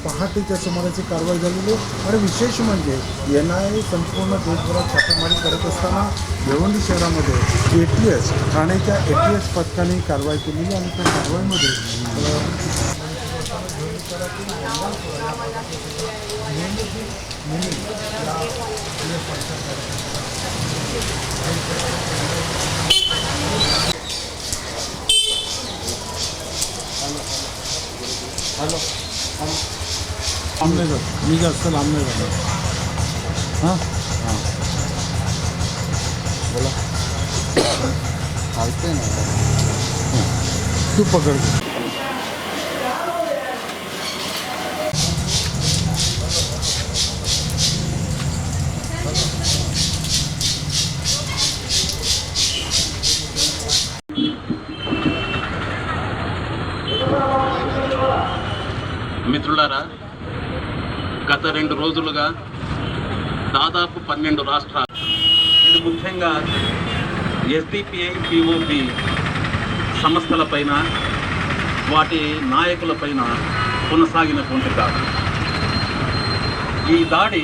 पहाटेच्या सुमाराची कारवाई झालेली आहे आणि विशेष म्हणजे NIA संपूर्ण देशभरात छापेमारी करत असताना भिवंडी शहरामध्ये ATS ठाण्याच्या ATS पथकाने कारवाई केलेली आणि त्या कारवाईमध्ये हॅलो आमने मी जास्त लांब नाही झालं हां हां बोला चालते ना तू पकड మిత్రులారా గత 2 రోజులుగా దాదాపు 12 రాష్ట్రాలు ఇది ముఖ్యంగా SDPI POP సంస్థలపైన వాటి నాయకులపైన కొనసాగినటువంటి దాడి. ఈ దాడి